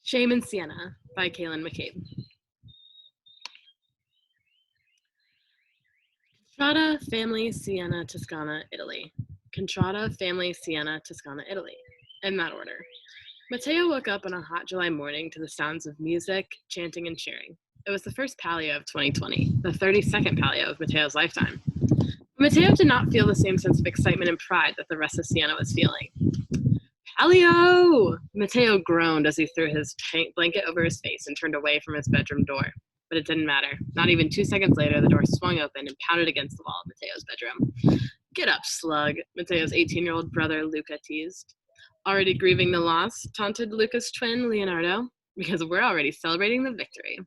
Shame in Siena by Kaelan McCabe. Contrada, family, Siena, Toscana, Italy. Contrada, family, Siena, Toscana, Italy. In that order. Matteo woke up on a hot July morning to the sounds of music, chanting, and cheering. It was the first Palio of 2020, the 32nd Palio of Matteo's lifetime. Matteo did not feel the same sense of excitement and pride that the rest of Siena was feeling. Palio! Matteo groaned as he threw his blanket over his face and turned away from his bedroom door. But it didn't matter. Not even 2 seconds later, the door swung open and pounded against the wall of Matteo's bedroom. Get up, slug, Matteo's 18-year-old brother Luca teased. Already grieving the loss, taunted Luca's twin, Leonardo, because we're already celebrating the victory.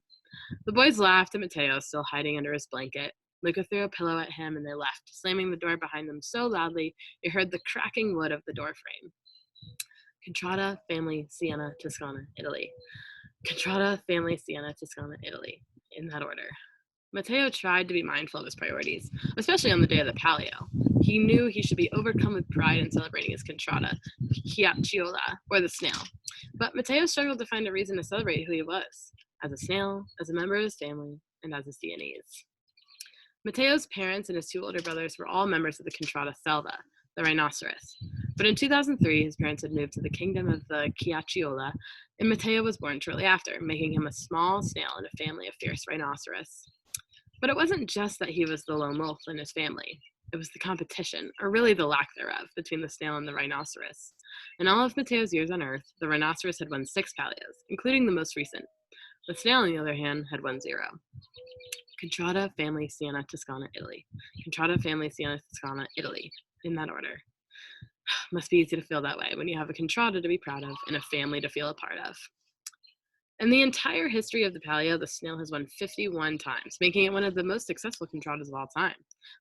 The boys laughed at Matteo, still hiding under his blanket. Luca threw a pillow at him and they left, slamming the door behind them so loudly you heard the cracking wood of the door frame. Contrada, family, Siena, Toscana, Italy. Contrada, family, Siena, Toscana, Italy. In that order. Matteo tried to be mindful of his priorities, especially on the day of the Palio. He knew he should be overcome with pride in celebrating his Contrada, Chiacciola, or the snail. But Matteo struggled to find a reason to celebrate who he was, as a snail, as a member of his family, and as a Sienese. Matteo's parents and his 2 older brothers were all members of the Contrada Selva, the rhinoceros. But in 2003, his parents had moved to the kingdom of the Chiacciola, and Matteo was born shortly after, making him a small snail in a family of fierce rhinoceros. But it wasn't just that he was the lone wolf in his family. It was the competition, or really the lack thereof, between the snail and the rhinoceros. In all of Matteo's years on Earth, the rhinoceros had won 6 Palios, including the most recent. The snail, on the other hand, had won 0. Contrada, family, Siena, Toscana, Italy. Contrada, family, Siena, Toscana, Italy. In that order. Must be easy to feel that way when you have a Contrada to be proud of and a family to feel a part of. In the entire history of the Palio, the snail has won 51 times, making it one of the most successful Contradas of all time.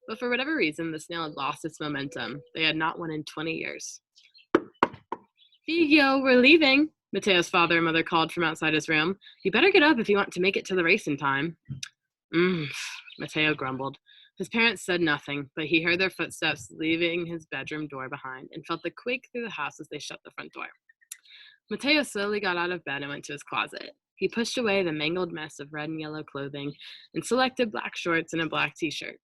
But for whatever reason, the snail had lost its momentum. They had not won in 20 years. Figlio, we're leaving, Matteo's father and mother called from outside his room. You better get up if you want to make it to the race in time. Matteo grumbled. His parents said nothing, but he heard their footsteps leaving his bedroom door behind and felt the quake through the house as they shut the front door. Matteo slowly got out of bed and went to his closet. He pushed away the mangled mess of red and yellow clothing and selected black shorts and a black t-shirt.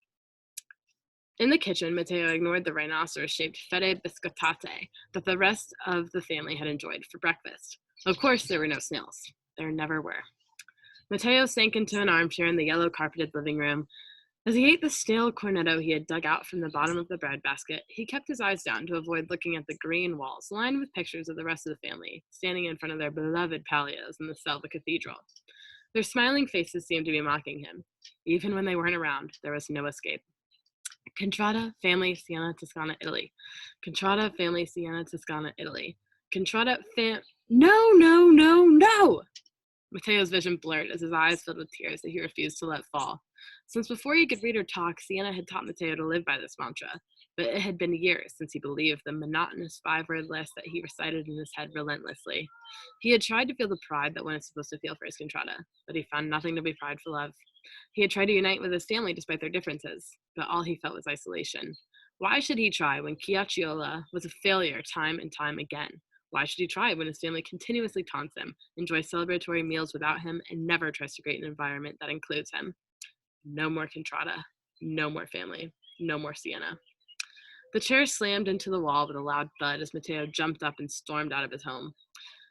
In the kitchen, Matteo ignored the rhinoceros-shaped fette biscottate that the rest of the family had enjoyed for breakfast. Of course, there were no snails. There never were. Matteo sank into an armchair in the yellow-carpeted living room. As he ate the stale cornetto he had dug out from the bottom of the breadbasket, he kept his eyes down to avoid looking at the green walls lined with pictures of the rest of the family, standing in front of their beloved Palios in the Selva Cathedral. Their smiling faces seemed to be mocking him. Even when they weren't around, there was no escape. Contrada, family, Siena, Toscana, Italy. Contrada, family, Siena, Toscana, Italy. Contrada, No! Matteo's vision blurred as his eyes filled with tears that he refused to let fall. Since before he could read or talk, Siena had taught Matteo to live by this mantra, but it had been years since he believed the monotonous 5-word list that he recited in his head relentlessly. He had tried to feel the pride that one is supposed to feel for his Contrada, but he found nothing to be prideful of. He had tried to unite with his family despite their differences, but all he felt was isolation. Why should he try when Chiacciola was a failure time and time again? Why should he try when his family continuously taunts him, enjoys celebratory meals without him, and never tries to create an environment that includes him? No more Contrada, no more family, no more Siena. The chair slammed into the wall with a loud thud as Matteo jumped up and stormed out of his home.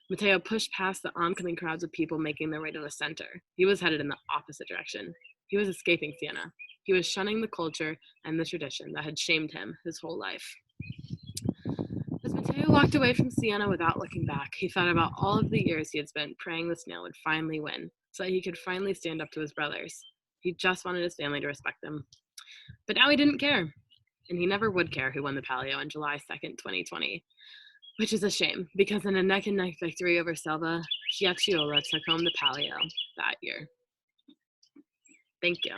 Matteo pushed past the oncoming crowds of people making their way to the center. He was headed in the opposite direction. He was escaping Siena. He was shunning the culture and the tradition that had shamed him his whole life. As Matteo walked away from Siena without looking back, he thought about all of the years he had spent praying the snail would finally win, so that he could finally stand up to his brothers. He just wanted his family to respect them. But now he didn't care, and he never would care who won the Palio on July 2nd, 2020, which is a shame, because in a neck-and-neck victory over Selva, Chiacciola took home the Palio that year. Thank you.